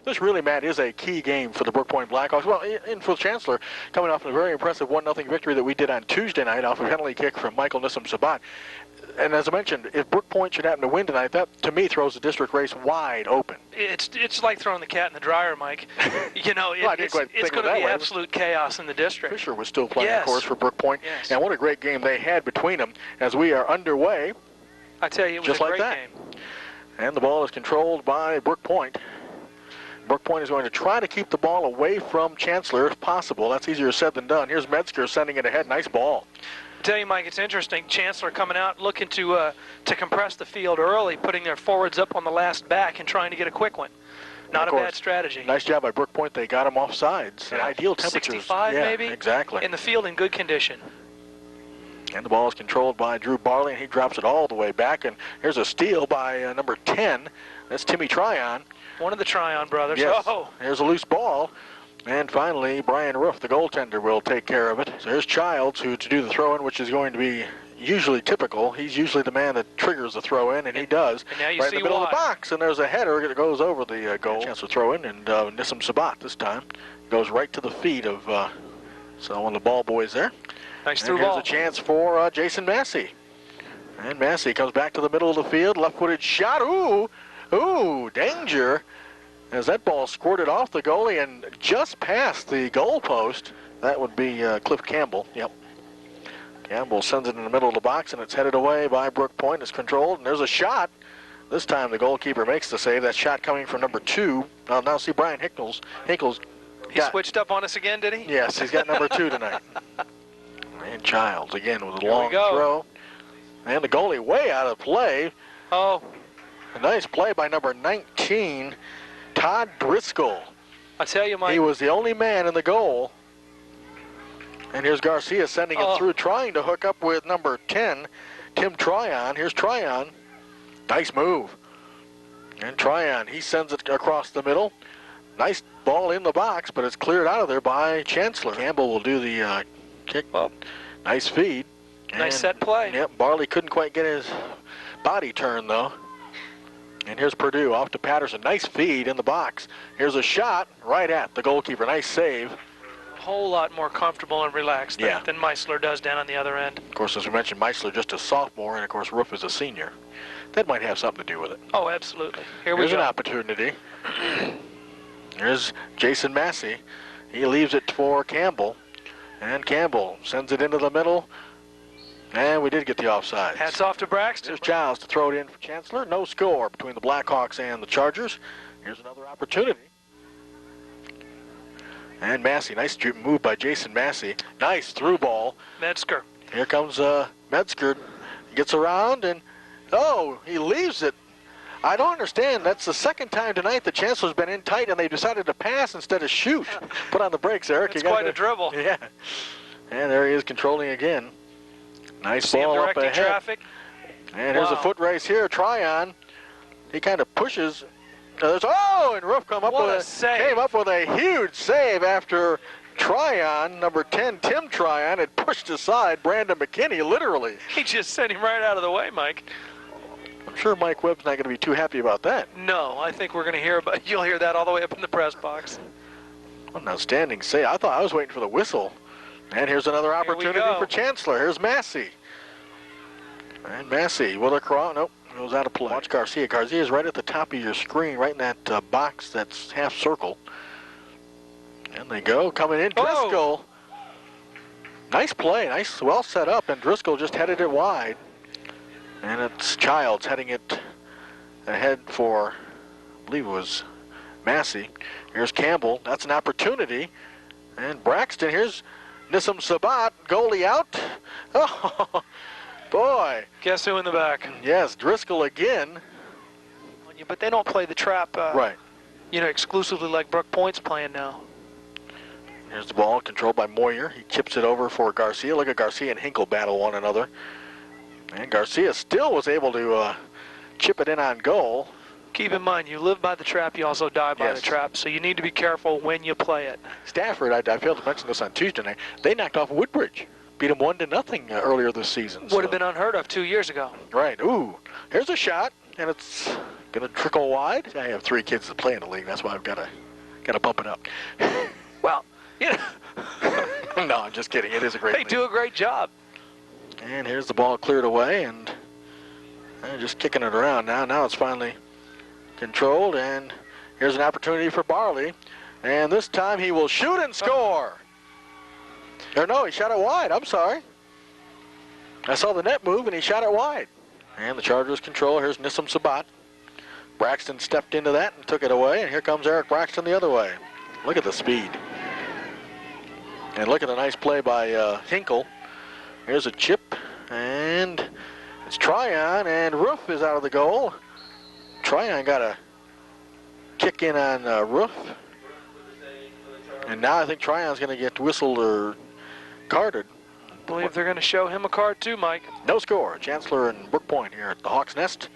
this really, Matt, is a key game for the Brooke Point Blackhawks. Well, and for Chancellor, coming off a very impressive 1-0 victory that we did on Tuesday night off a penalty kick from Michael Nissim-Sabat. And as I mentioned, if Brooke Point should happen to win tonight, that, to me, throws the district race wide open. It's like throwing the cat in the dryer, Mike. You know, it's going to be absolute chaos in the district. Fisher was still playing, of course, for Brooke Point. Yes. And what a great game they had between them as we are underway. I tell you, it was a great game. And the ball is controlled by Brooke Point. Brooke Point is going to try to keep the ball away from Chancellor if possible. That's easier said than done. Here's Medsker sending it ahead. Nice ball. I tell you, Mike, it's interesting. Chancellor coming out looking to compress the field early, putting their forwards up on the last back and trying to get a quick one. Not a bad strategy. Nice job by Brooke Point. They got him off sides. Yeah. Ideal temperatures. 65 maybe? Exactly. In the field in good condition. And the ball is controlled by Drew Barley, and he drops it all the way back. And here's a steal by number 10. That's Timmy Tryon. One of the Tryon brothers. Yes. Oh. Here's a loose ball. And finally, Brian Roof, the goaltender, will take care of it. So here's Childs, who to do the throw-in, which is going to be usually typical. He's usually the man that triggers the throw-in, and he does. And now you right see in the middle why. of the box, and there's a header that goes over the goal. Chance to throw in, and Nissim-Sabat this time goes right to the feet of so one of the ball boys there. Nice through ball. Here's a chance for Jason Masi. And Masi comes back to the middle of the field, left-footed shot. Ooh, danger. As that ball squirted off the goalie and just past the goal post. That would be Cliff Campbell. Yep. Campbell sends it in the middle of the box, and it's headed away by Brooke Point. It's controlled, and there's a shot. This time the goalkeeper makes the save. That shot coming from number 2. Now see Brian Hinkles. He switched up on us again, did he? Yes, he's got number 2 tonight. And Childs again with a long throw. And the goalie way out of play. Oh. A nice play by number 19, Todd Driscoll. I tell you, Mike. He was the only man in the goal. And here's Garcia sending it through, trying to hook up with number 10, Tim Tryon. Here's Tryon. Nice move. And Tryon, he sends it across the middle. Nice ball in the box, but it's cleared out of there by Chancellor. Campbell will do the kick. Well, nice feed. Nice set play. Yep, Barley couldn't quite get his body turned, though. And here's Purdue off to Patterson. Nice feed in the box. Here's a shot right at the goalkeeper. Nice save. A whole lot more comfortable and relaxed than Meisler does down on the other end. Of course, as we mentioned, Meisler just a sophomore, and of course, Roof is a senior. That might have something to do with it. Oh, absolutely. Here's an opportunity. Here's Jason Masi. He leaves it for Campbell. And Campbell sends it into the middle. And we did get the offside. Hats off to Braxton. Here's Childs to throw it in for Chancellor. No score between the Blackhawks and the Chargers. Here's another opportunity. And Masi, nice move by Jason Masi. Nice through ball. Medsker. Here comes Medsker. Gets around and, he leaves it. I don't understand. That's the second time tonight the Chancellor's been in tight and they decided to pass instead of shoot. Put on the brakes, Eric. It's quite a dribble. Yeah. And there he is controlling again. Nice ball up ahead. Traffic. And here's a foot race here. Tryon. He kind of pushes. And Roof came up with a huge save after Tryon, number 10, Tim Tryon, had pushed aside Brandon McKinney, literally. He just sent him right out of the way, Mike. I'm sure Mike Webb's not going to be too happy about that. No, I think we're going to hear you'll hear that all the way up in the press box. What an outstanding save. I thought I was waiting for the whistle. And here's another opportunity for Chancellor. Here's Masi. And Masi will across. Nope, goes out of play. Watch Garcia. Garcia is right at the top of your screen, right in that box that's half circle. And they go, coming in. Driscoll. Nice play. Nice, well set up. And Driscoll just headed it wide. And it's Childs heading it ahead for, I believe it was Masi. Here's Campbell. That's an opportunity. And Braxton, here's Nissim-Sabat, goalie out. Oh, boy. Guess who in the back? Yes, Driscoll again. But they don't play the trap, right. Exclusively like Brooke Point's playing now. Here's the ball, controlled by Moyer. He chips it over for Garcia. Look at Garcia and Hinkle battle one another. And Garcia still was able to chip it in on goal. Keep in mind, you live by the trap, you also die by the trap, so you need to be careful when you play it. Stafford, I failed to mention this on Tuesday night, they knocked off Woodbridge. Beat them 1-0 earlier this season. Would have been unheard of 2 years ago. Right. Ooh, here's a shot, and it's Gonna trickle wide. I have 3 kids that play in the league. That's why I've got to bump it up. Well, you know. No, I'm just kidding. It is a great league. They do a great job. And here's the ball cleared away, and just kicking it around now. Now it's finally controlled, and here's an opportunity for Barley. And this time he will shoot and score. Or no, he shot it wide. I'm sorry. I saw the net move, and he shot it wide. And the Chargers control. Here's Nissim-Sabat. Braxton stepped into that and took it away, and here comes Eric Braxton the other way. Look at the speed. And look at the nice play by Hinkle. Here's a chip, and it's Tryon, and Roof is out of the goal. Tryon got a kick in on Roof. And now I think Tryon's going to get whistled or carded. I believe they're going to show him a card too, Mike. No score. Chancellor and Brooke Point here at the Hawk's Nest.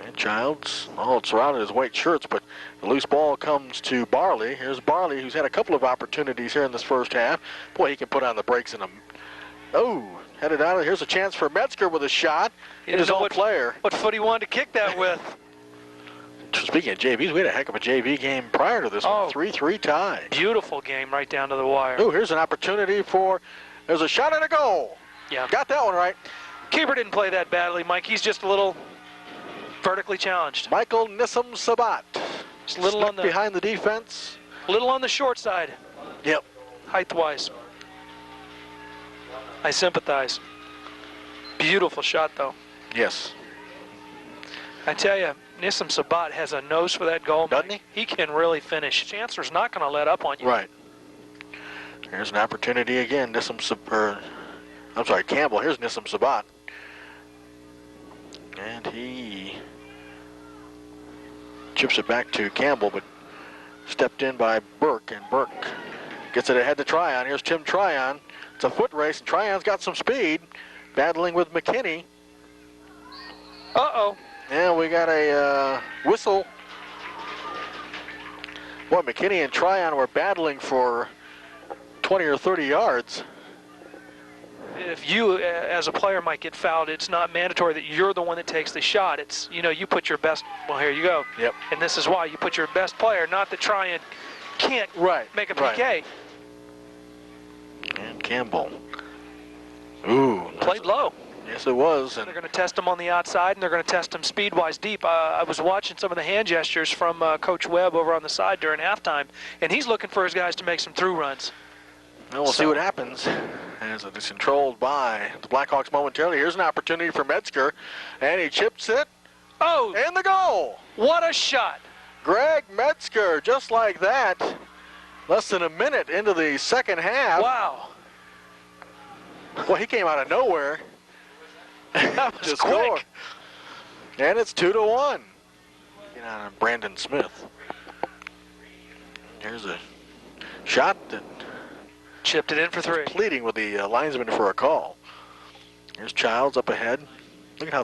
And Childs, it's surrounded his white shirts, but the loose ball comes to Barley. Here's Barley, who's had a couple of opportunities here in this first half. Boy, he can put on the brakes in a... Oh, headed out. Here's a chance for Medsker with a shot. Hit his own player. What foot he wanted to kick that with. Speaking of JVs, we had a heck of a JV game prior to this one. 3-3 tie. Beautiful game right down to the wire. Oh, here's an opportunity for... There's a shot and a goal. Yeah. Got that one right. Keeper didn't play that badly, Mike. He's just a little vertically challenged. Michael Nissim-Sabat. Just a little on the... behind the defense. A little on the short side. Yep. Height-wise. I sympathize. Beautiful shot, though. Yes. I tell you, Nissim-Sabat has a nose for that goal. Doesn't he? He can really finish. Chancellor's not going to let up on you. Right. Here's an opportunity again. Campbell. Here's Nissim-Sabat. And he chips it back to Campbell, but stepped in by Burke, and Burke gets it ahead to Tryon. Here's Tim Tryon. It's a foot race, and Tryon's got some speed, battling with McKinney. Uh-oh. And we got a whistle. Boy, McKinney and Tryon were battling for 20 or 30 yards. If you, as a player, might get fouled, it's not mandatory that you're the one that takes the shot. It's, you put your best, well, here you go. Yep. And this is why you put your best player, not that Tryon can't make a PK. Right. And Campbell. Ooh. Played low. Yes, it was. And they're going to test him on the outside, and they're going to test him speed-wise deep. I was watching some of the hand gestures from Coach Webb over on the side during halftime, and he's looking for his guys to make some through runs. Well, we'll see what happens as it is controlled by the Blackhawks momentarily. Here's an opportunity for Medsker, and he chips it. Oh! And the goal! What a shot! Greg Medsker, just like that, less than a minute into the second half. Wow. Well, he came out of nowhere. That was quick. Score. And it's 2-1. Get on Brandon Smith. Here's a shot that chipped it in for 3. Pleading with the linesman for a call. Here's Childs up ahead. Look at how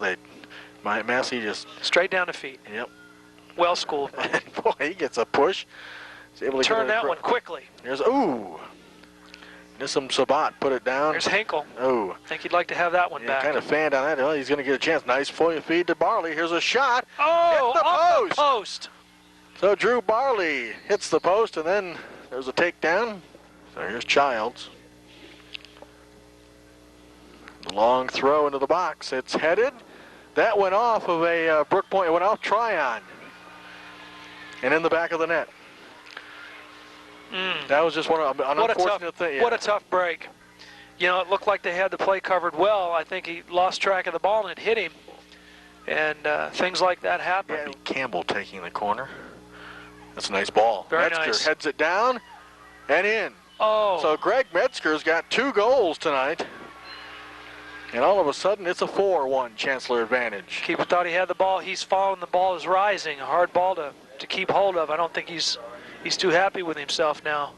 Masi just... Straight down the feet. Yep. Well schooled. Boy, he gets a push. He's able to turn that one quickly. Here's, Nissim-Sabat put it down. There's Hinkle. Oh. I think he'd like to have that one back. Kind of fanned on that. Well, he's going to get a chance. Nice feed to Barley. Here's a shot. Oh, hit the off the post. So Drew Barley hits the post, and then there's a takedown. So here's Childs. The long throw into the box. It's headed. That went off of a Brooke Point. It went off Tryon. And in the back of the net. That was just an unfortunate thing. Yeah. What a tough break. It looked like they had the play covered well. I think he lost track of the ball and it hit him. And things like that happen. Yeah, Campbell taking the corner. That's a nice ball. Very Medsker nice. Heads it down and in. Oh. So Greg Metzger's got 2 goals tonight. And all of a sudden, it's a 4-1 Chancellor advantage. Keeper thought he had the ball. He's fallen. The ball is rising. A hard ball to keep hold of. I don't think he's too happy with himself now.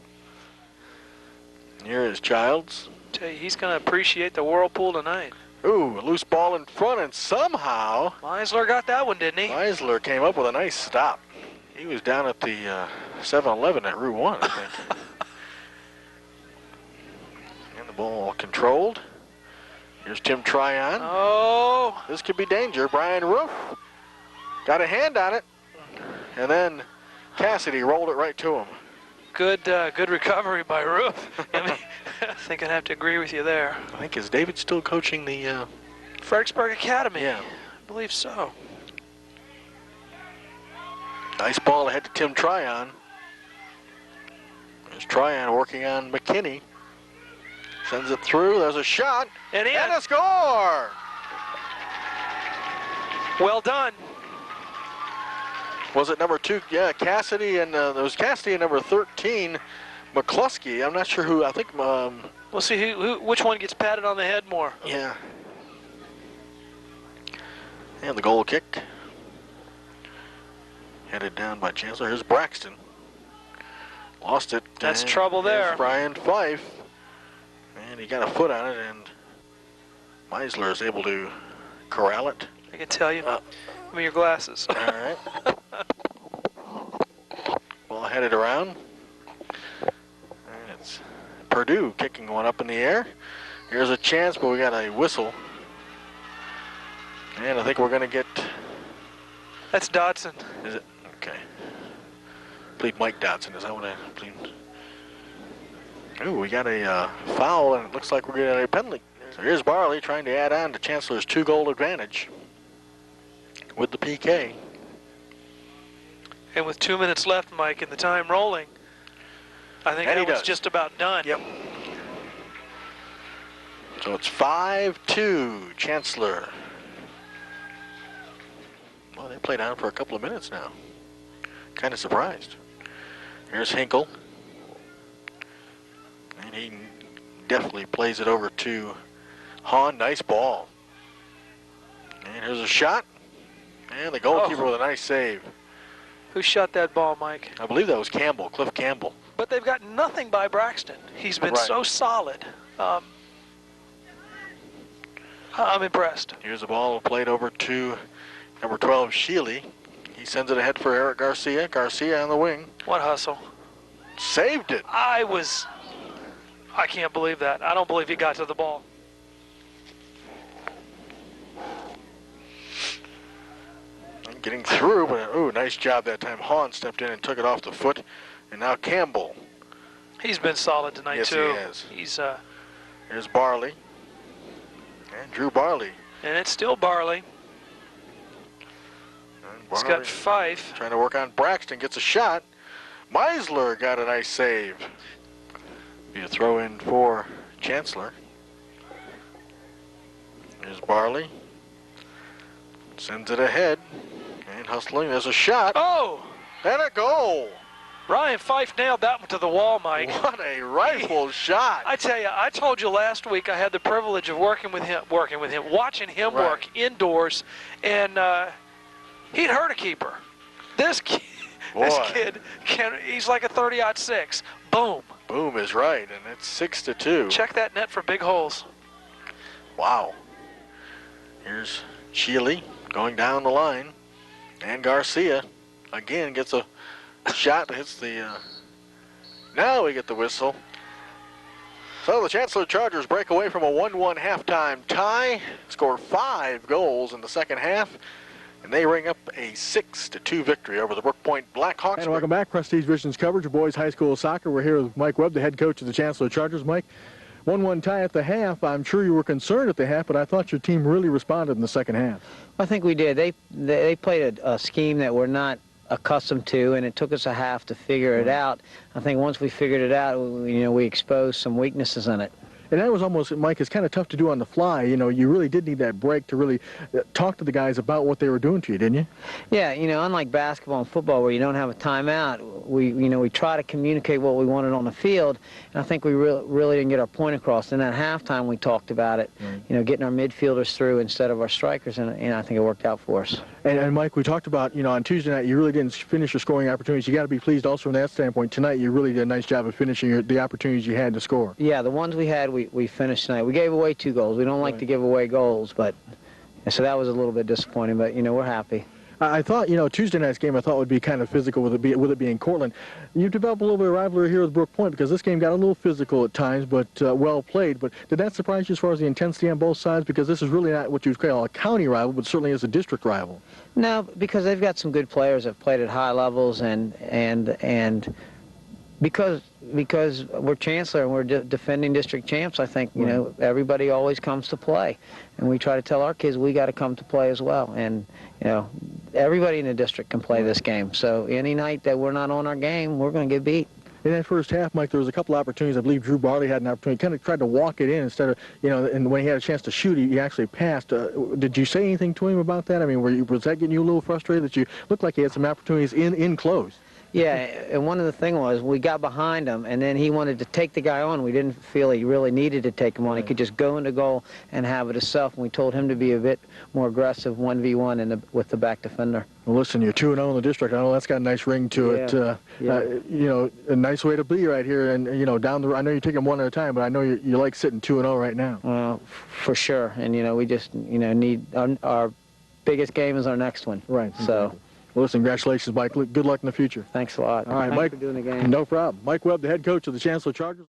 Here is Childs. Tell you, he's going to appreciate the whirlpool tonight. Ooh, a loose ball in front, and somehow... Meisler got that one, didn't he? Meisler came up with a nice stop. He was down at the 7-Eleven at Route 1, I think. And the ball controlled. Here's Tim Tryon. Oh. This could be danger. Brian Roof got a hand on it, and then Cassidy rolled it right to him. Good recovery by Ruth. I think I'd have to agree with you there. I think, is David still coaching the Fredericksburg Academy? Yeah. I believe so. Nice ball ahead to Tim Tryon. There's Tryon working on McKinney. Sends it through. There's a shot. And a score! Well done. Was it number 2? Yeah, Cassidy, and there was Cassidy and number 13, McCluskey. I'm not sure who. I think. We'll see which one gets patted on the head more. Yeah. And the goal kick. Headed down by Chancellor. Here's Braxton. Lost it. That's trouble there. Brian Fife. And he got a foot on it, and Meisler is able to corral it. I can tell you. Give me your glasses. All right. Ball headed around. And it's Purdue kicking one up in the air. Here's a chance, but we got a whistle. And I think we're going to get... That's Dodson. Is it? Okay. I believe Mike Dodson. Is that what I believe? Ooh, we got a foul, and it looks like we're getting a penalty. So here's Barley trying to add on to Chancellor's 2-goal advantage with the PK. And with 2 minutes left, Mike, and the time rolling, I think that was just about done. Yep. So it's 5-2, Chancellor. Well, they played on for a couple of minutes now. Kind of surprised. Here's Hinkle. And he definitely plays it over to Hahn. Nice ball. And here's a shot. And the goalkeeper with a nice save. Who shot that ball, Mike? I believe that was Campbell, Cliff Campbell. But they've got nothing by Braxton. He's been so solid. I'm impressed. Here's the ball played over to number 12, Sheely. He sends it ahead for Eric Garcia. Garcia on the wing. What hustle. Saved it. I can't believe that. I don't believe he got to the ball. Getting through, but ooh, nice job that time. Hahn stepped in and took it off the foot. And now Campbell. He's been solid tonight, too. Yes, he has. He's, here's Barley. And Drew Barley. And it's still Barley. He's got Fife. Trying to work on Braxton. Gets a shot. Meisler got a nice save. Be a throw in for Chancellor. Here's Barley. Sends it ahead. And hustling. There's a shot. Oh! And a goal. Ryan Fife nailed that one to the wall, Mike. What a rifle shot. I tell you, I told you last week I had the privilege of watching him work indoors, and he'd hurt a keeper. This kid, he's like a 30-06. Boom. Boom is right, and it's 6-2. Check that net for big holes. Wow. Here's Sheely going down the line, and Garcia again gets a shot that hits the... now we get the whistle. So the Chancellor Chargers break away from a 1-1 halftime tie, score 5 goals in the second half, and they ring up a 6-2 victory over the Brooke Point Blackhawks. And welcome back, Prestige Vision's coverage of boys high school soccer. We're here with Mike Webb, the head coach of the Chancellor Chargers. Mike, 1-1 tie at the half. I'm sure you were concerned at the half, but I thought your team really responded in the second half. I think we did. They played a scheme that we're not accustomed to, and it took us a half to figure it out. I think once we figured it out, we exposed some weaknesses in it. And that was almost, Mike, it's kind of tough to do on the fly. You really did need that break to really talk to the guys about what they were doing to you, didn't you? Yeah, unlike basketball and football where you don't have a timeout, we try to communicate what we wanted on the field, and I think we really didn't get our point across. In that halftime, we talked about it, getting our midfielders through instead of our strikers, and I think it worked out for us. And Mike, we talked about, on Tuesday night, you really didn't finish your scoring opportunities. You got to be pleased also from that standpoint. Tonight, you really did a nice job of finishing the opportunities you had to score. Yeah, the ones we had, we finished tonight. We gave away 2 goals. We don't like to give away goals, but so that was a little bit disappointing, but, we're happy. I thought, Tuesday night's game I thought would be kind of physical with it being Cortland. You've developed a little bit of rivalry here with Brooke Point because this game got a little physical at times, but well played. But did that surprise you as far as the intensity on both sides? Because this is really not what you'd call a county rival, but certainly is a district rival. No, because they've got some good players that have played at high levels, and because we're Chancellor and we're defending district champs, I think, everybody always comes to play. And we try to tell our kids we got to come to play as well. And, everybody in the district can play this game. So any night that we're not on our game, we're going to get beat. In that first half, Mike, there was a couple opportunities. I believe Drew Barley had an opportunity. Kind of tried to walk it in instead of, and when he had a chance to shoot, he actually passed. Did you say anything to him about that? I mean, was that getting you a little frustrated that you looked like he had some opportunities in close? Yeah, and one of the things was we got behind him, and then he wanted to take the guy on. We didn't feel he really needed to take him on. He could just go into goal and have it himself, and we told him to be a bit more aggressive 1v1 with the back defender. Well, listen, you're 2-0 in the district. I know that's got a nice ring to it. A nice way to be right here. And, down the road, I know you take them one at a time, but I know you like sitting 2-0 right now. Well, for sure. And, we just, need our biggest game is our next one. Right. So. Well, listen, congratulations, Mike. Good luck in the future. Thanks a lot. All right, Thanks Mike. for doing the game. No problem. Mike Webb, the head coach of the Chancellor Chargers.